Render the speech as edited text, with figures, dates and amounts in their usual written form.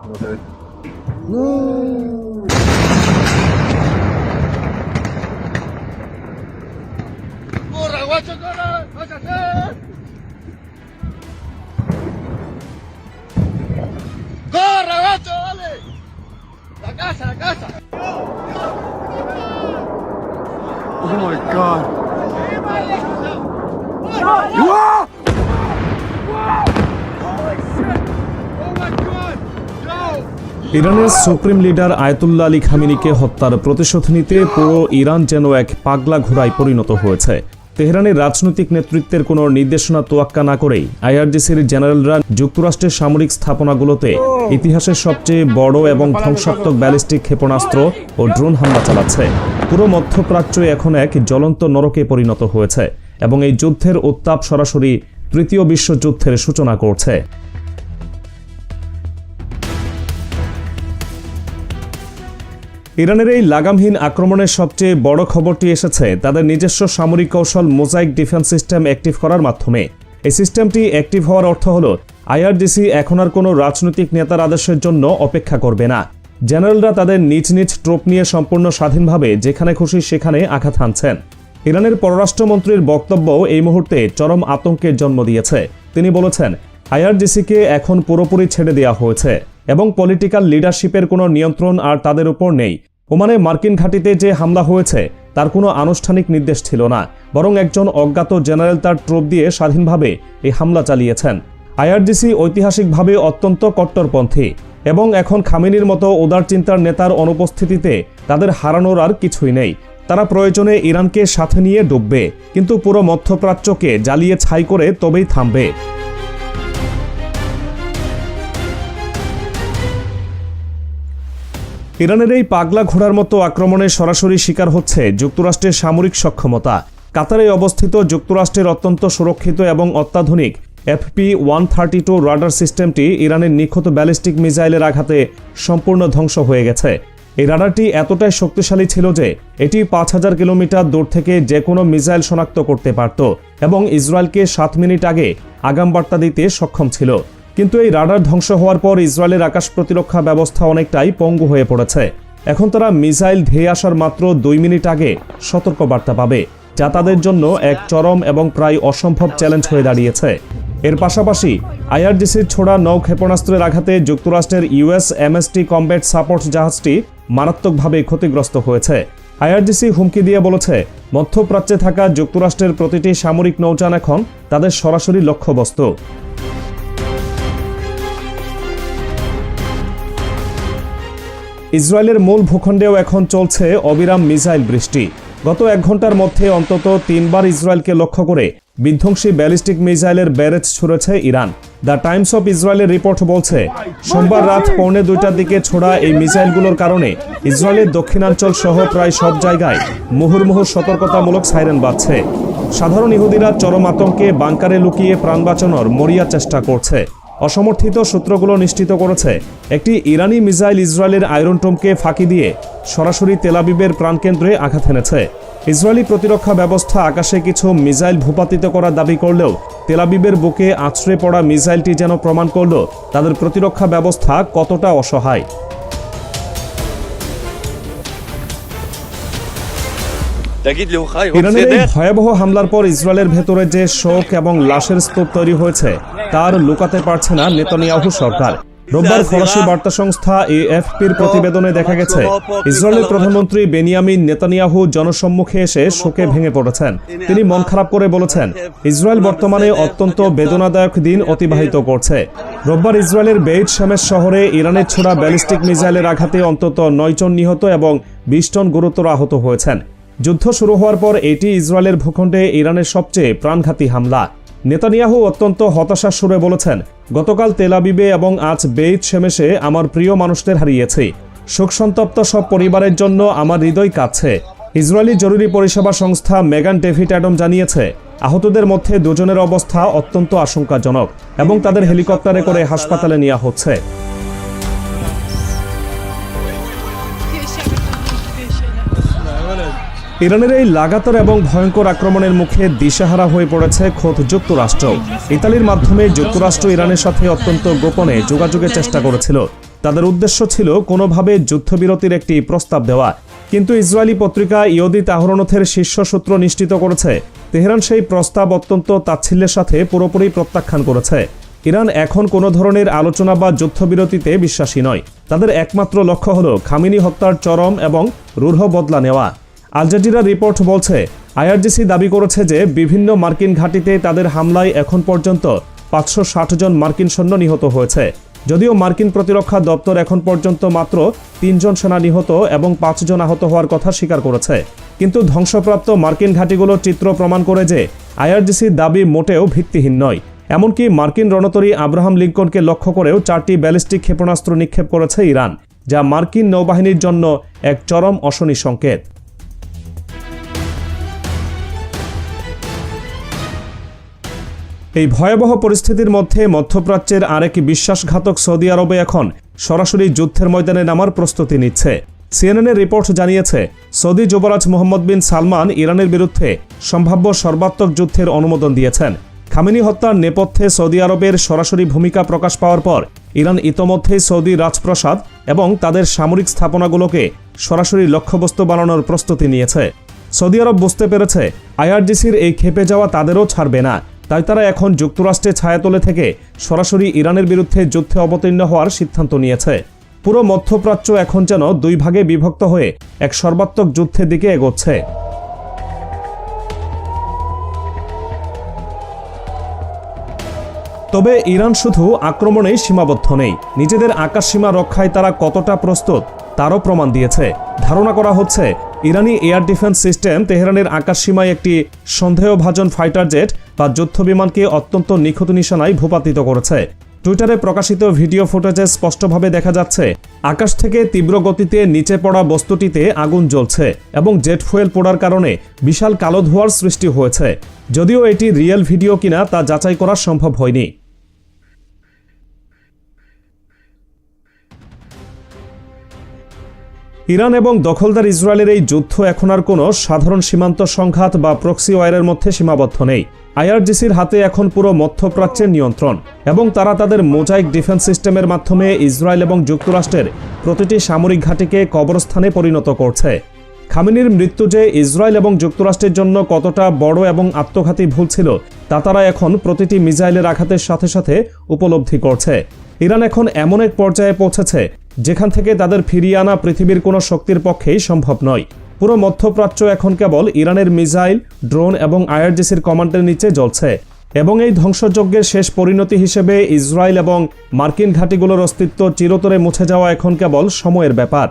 ¡Corra, guacho, corra! ¡Váyase! ¡Corra, guacho, dale! ¡La casa, la casa! Oh my God! ইরানের supreme leader Ayatollah Ali খামেনিকে হত্যার প্রতিশোধ নিতে পুরো Iran যেন এক পাগলা ঘোড়ায় পরিণত হয়েছে। তেহরানের রাজনৈতিক নেতৃত্বের কোনো নির্দেশনা তোয়াক্কা না করেই আইআরজিসির জেনারেলরা যুক্তরাষ্ট্রের সামরিক স্থাপনাগুলোতে ইতিহাসের সবচেয়ে বড় এবং ধ্বংসাত্মক ব্যালিস্টিক ক্ষেপণাস্ত্র ও ড্রোন হামলা চালাচ্ছে। পুরো মধ্যপ্রাচ্য এখন এক জ্বলন্ত নরকে পরিণত হয়েছে এবং এই যুদ্ধের উত্তাপ সরাসরি তৃতীয় বিশ্বযুদ্ধের সূচনা করছে। ইরানের এই লাগামহীন আক্রমণের সবচেয়ে বড় খবরটি এসেছে তাদের নিজস্ব সামরিক কৌশল মোজাইক ডিফেন্স সিস্টেম অ্যাক্টিভ করার মাধ্যমে। এই সিস্টেমটি অ্যাক্টিভ হওয়ার অর্থ হল আইআরজিসি এখন আর কোনো রাজনৈতিক নেতার আদেশের জন্য অপেক্ষা করবে না। জেনারেলরা তাদের নিজ নিজ ট্রুপ নিয়ে সম্পূর্ণ স্বাধীনভাবে যেখানে খুশি সেখানে আঘাত হানছেন। ইরানের পররাষ্ট্রমন্ত্রীর বক্তব্য এই মুহূর্তে চরম আতঙ্কের জন্ম দিয়েছে। তিনি বলেছেন, আইআরজিসিকে এখন পুরোপুরি ছেড়ে দেওয়া হয়েছে এবং পলিটিক্যাল লিডারশিপের কোনো নিয়ন্ত্রণ আর তাদের উপর নেই। ওমানে মার্কিন ঘাঁটিতে যে হামলা হয়েছে তার কোনো আনুষ্ঠানিক নির্দেশ ছিল না, বরং একজন অজ্ঞাত জেনারেল তার ট্রুপ দিয়ে স্বাধীনভাবে এই হামলা চালিয়েছেন। আইআরজিসি ঐতিহাসিকভাবে অত্যন্ত কট্টরপন্থী এবং এখন খামেনির মতো উদার চিন্তার নেতার অনুপস্থিতিতে তাদের হারানোর আর কিছুই নেই। তারা প্রয়োজনে ইরানকে সাথে নিয়ে ডুববে, কিন্তু পুরো মধ্যপ্রাচ্যকে জ্বালিয়ে ছাই করে তবেই থামবে। ইরানের এই পাগলা ঘোড়ার মতো আক্রমণের সরাসরি শিকার হচ্ছে যুক্তরাষ্ট্রের সামরিক সক্ষমতা। কাতারে অবস্থিত যুক্তরাষ্ট্রের অত্যন্ত সুরক্ষিত এবং অত্যাধুনিক FP-132 রাডার সিস্টেমটি ইরানের নিখুঁত ব্যালিস্টিক মিসাইলের আঘাতে সম্পূর্ণ ধ্বংস হয়ে গেছে। এই রাডারটি এতটাই শক্তিশালী ছিল যে এটি 5000 কিলোমিটার দূর থেকে যে কোনো মিসাইল শনাক্ত করতে পারত এবং ইসরায়েলকে 7 মিনিট আগে আগাম বার্তা দিতে সক্ষম ছিল। কিন্তু এই রাডার ধ্বংস হওয়ার পর ইসরায়েলের আকাশ প্রতিরক্ষা ব্যবস্থা অনেকটাই পঙ্গু হয়ে পড়েছে। এখন তারা মিসাইল ধেয়ে আসার মাত্র 2 মিনিট আগে সতর্ক বার্তা পাবে, যা তাদের জন্য এক চরম এবং প্রায় অসম্ভব চ্যালেঞ্জ হয়ে দাঁড়িয়েছে। এর পাশাপাশি আইআরজিসির ছোড়া নৌ ক্ষেপণাস্ত্রের আঘাতে যুক্তরাষ্ট্রের USMST কমব্যাট সাপোর্ট জাহাজটি মারাত্মকভাবে ক্ষতিগ্রস্ত হয়েছে। আইআরজিসি হুমকি দিয়ে বলেছে, মধ্যপ্রাচ্যে থাকা যুক্তরাষ্ট্রের প্রতিটি সামরিক নৌযান এখন তাদের সরাসরি লক্ষ্যবস্তু। ইসরায়েলের মূল ভূখণ্ডেও এখন চলছে অবিরাম মিসাইল বৃষ্টি। গত 1 ঘন্টার মধ্যে অন্তত 3 বার ইসরায়েলকে লক্ষ্য করে বিধ্বংসী ব্যালিস্টিক মিসাইলের ব্যারেজ ছুড়েছে ইরান। দ্য টাইমস অফ ইসরায়েলের রিপোর্ট বলছে, সোমবার রাত 1:45টার দিকে ছোড়া এই মিসাইলগুলোর কারণে ইসরায়েলের দক্ষিণাঞ্চল সহ প্রায় সব জায়গায় মুহুর্মুহু সতর্কতামূলক সাইরেন বাজছে। সাধারণ ইহুদিরা চরম আতঙ্কে বাংকারে লুকিয়ে প্রাণ বাঁচানোর মরিয়া চেষ্টা করছে। অসমর্থিত সূত্রগুলো নিশ্চিত করেছে, একটি ইরানি মিসাইল ইসরায়েলের আয়রন ডোমকে ফাঁকি দিয়ে সরাসরি তেল আবিবের প্রাণকেন্দ্রে আঘাত এনেছে। ইসরায়েলি প্রতিরক্ষা ব্যবস্থা আকাশে কিছু মিসাইল ভূপাতিত করার দাবি করলেও তেল আবিবের বুকে আছড়ে পড়া মিসাইলটি যেন প্রমাণ করল তাদের প্রতিরক্ষা ব্যবস্থা কতটা অসহায়। ইরানের এই ভয়াবহ হামলার পর ইসরায়েলের ভেতরে যে শোক এবং লাশের স্তূপ তৈরি হয়েছে তার লুকাতে পারছে না নেতানিয়াহু সরকার। রোববার ফরাসি বার্তা সংস্থা AFPর প্রতিবেদনে দেখা গেছে, ইসরায়েলের প্রধানমন্ত্রী বেনিয়ামিন নেতানিয়াহু জনসম্মুখে এসে শোকে ভেঙে পড়েছেন। তিনি মন খারাপ করে বলেছেন, ইসরায়েল বর্তমানে অত্যন্ত বেদনাদায়ক দিন অতিবাহিত করছে। রোববার ইসরায়েলের বেইত শেমেশ শহরে ইরানের ছোড়া ব্যালিস্টিক মিসাইলের আঘাতে অন্তত 9 জন নিহত এবং 20 জন গুরুতর আহত হয়েছেন। যুদ্ধ শুরু হওয়ার পর এটি ইসরায়েলের ভূখণ্ডে ইরানের সবচেয়ে প্রাণঘাতী হামলা। নেতানিয়াহু অত্যন্ত হতাশার সুরে বলেছেন, গতকাল তেল আবিবে এবং আজ বেইত শেমেশে আমার প্রিয় মানুষদের হারিয়েছি। শোকসন্তপ্ত সব পরিবারের জন্য আমার হৃদয় কাঁদছে। ইসরায়েলি জরুরি পরিষেবা সংস্থা মেগান ডেভিড অ্যাডম জানিয়েছে, আহতদের মধ্যে 2 জনের অবস্থা অত্যন্ত আশঙ্কাজনক এবং তাদের হেলিকপ্টারে করে হাসপাতালে নেওয়া হচ্ছে। ইরানের এই লাগাতার এবং ভয়ঙ্কর আক্রমণের মুখে দিশেহারা হয়ে পড়েছে খোদ যুক্তরাষ্ট্র। ইতালির মাধ্যমে যুক্তরাষ্ট্র ইরানের সাথে অত্যন্ত গোপনে যোগাযোগের চেষ্টা করেছিল। তাদের উদ্দেশ্য ছিল কোনোভাবে যুদ্ধবিরতির একটি প্রস্তাব দেওয়া। কিন্তু ইসরায়েলি পত্রিকা ইয়দিত আহরোনথের শীর্ষ সূত্র নিশ্চিত করেছে তেহরান সেই প্রস্তাব অত্যন্ত তাচ্ছিল্যের সাথে পুরোপুরি প্রত্যাখ্যান করেছে। ইরান এখন কোনো ধরনের আলোচনা বা যুদ্ধবিরতিতে বিশ্বাসী নয়। তাদের একমাত্র লক্ষ্য হল খামেনি হত্যার চরম এবং রূঢ় বদলা নেওয়া। আল জাজিরা রিপোর্ট বলছে, আইআরজিসি দাবি করেছে যে বিভিন্ন মার্কিন ঘাঁটিতে তাদের হামলায় এখন পর্যন্ত 560 জন মার্কিন সৈন্য নিহত হয়েছে। যদিও মার্কিন প্রতিরক্ষা দপ্তর এখন পর্যন্ত মাত্র 3 জন সেনা নিহত এবং 5 জন আহত হওয়ার কথা স্বীকার করেছে। কিন্তু ধ্বংসপ্রাপ্ত মার্কিন ঘাঁটিগুলোর চিত্র প্রমাণ করে যে আইআরজিসির দাবি মোটেও ভিত্তিহীন নয়। এমনকি মার্কিন রণতরী আব্রাহাম লিঙ্কনকে লক্ষ্য করেও 4টি ব্যালিস্টিক ক্ষেপণাস্ত্র নিক্ষেপ করেছে ইরান, যা মার্কিন নৌবাহিনীর জন্য এক চরম অশনি সংকেত। এই ভয়াবহ পরিস্থিতির মধ্যে মধ্যপ্রাচ্যের আরেক বিশ্বাসঘাতক সৌদি আরবে এখন সরাসরি যুদ্ধের ময়দানে নামার প্রস্তুতি নিচ্ছে। সিএনএনের রিপোর্ট জানিয়েছে, সৌদি যুবরাজ মোহাম্মদ বিন সালমান ইরানের বিরুদ্ধে সম্ভাব্য সর্বাত্মক যুদ্ধের অনুমোদন দিয়েছেন। খামেনি হত্যার নেপথ্যে সৌদি আরবের সরাসরি ভূমিকা প্রকাশ পাওয়ার পর ইরান ইতোমধ্যেই সৌদি রাজপ্রাসাদ এবং তাদের সামরিক স্থাপনাগুলোকে সরাসরি লক্ষ্যবস্তু বানানোর প্রস্তুতি নিয়েছে। সৌদি আরব বুঝতে পেরেছে আইআরজিসির এই ক্ষেপে যাওয়া তাদেরও ছাড়বে না, তাই তারা এখন যুক্তরাষ্ট্রের ছায়াতলে থেকে সরাসরি ইরানের বিরুদ্ধে যুদ্ধে অবতীর্ণ হওয়ার সিদ্ধান্ত নিয়েছে। পুরো মধ্যপ্রাচ্য এখন যেন 2 ভাগে বিভক্ত হয়ে এক সর্বাত্মক যুদ্ধের দিকে এগোচ্ছে। তবে ইরান শুধু আক্রমণেই সীমাবদ্ধ নেই, নিজেদের আকাশসীমা রক্ষায় তারা কতটা প্রস্তুত তারও প্রমাণ দিয়েছে। ধারণা করা হচ্ছে ইরানি এয়ার ডিফেন্স সিস্টেম তেহরানের আকাশসীমায় একটি সন্দেহভাজন ফাইটার জেট বা যুদ্ধবিমানকে অত্যন্ত নিখুঁত নিশানায় ভূপাতিত করেছে। টুইটারে প্রকাশিত ভিডিও ফুটেজে স্পষ্টভাবে দেখা যাচ্ছে আকাশ থেকে তীব্র গতিতে নিচে পড়া বস্তুটিতে আগুন জ্বলছে এবং জেট ফুয়েল পোড়ার কারণে বিশাল কালো ধোঁয়ার সৃষ্টি হয়েছে। যদিও এটি রিয়েল ভিডিও কিনা তা যাচাই করা সম্ভব হয়নি। ইরান এবং দখলদার ইসরায়েলের এই যুদ্ধ এখন আর কোনো সাধারণ সীমান্ত সংঘাত বা প্রক্সি ওয়ারের মধ্যে সীমাবদ্ধ নেই। আইআরজিসির হাতে এখন পুরো মধ্যপ্রাচ্যের নিয়ন্ত্রণ এবং তারা তাদের মোজাইক ডিফেন্স সিস্টেমের মাধ্যমে ইসরায়েল এবং যুক্তরাষ্ট্রের প্রতিটি সামরিক ঘাঁটিকে কবরস্থানে পরিণত করছে। খামেনির মৃত্যু যে ইসরায়েল এবং যুক্তরাষ্ট্রের জন্য কতটা বড় এবং আত্মঘাতী ভুল ছিল তা তারা এখন প্রতিটি মিসাইলের আঘাতের সাথে সাথে উপলব্ধি করছে। ইরান এখন এমন এক পর্যায়ে পৌঁছেছে যেখান থেকে তাদের ফিরিয়ে আনা পৃথিবীর কোনো শক্তির পক্ষেই সম্ভব নয়। পুরো মধ্যপ্রাচ্য এখন কেবল ইরানের মিসাইল, ড্রোন এবং আইআরজিসির কমান্ডের নিচে জ্বলছে এবং এই ধ্বংসযজ্ঞের শেষ পরিণতি হিসেবে ইসরায়েল এবং মার্কিন ঘাঁটিগুলোর অস্তিত্ব চিরতরে মুছে যাওয়া এখন কেবল সময়ের ব্যাপার।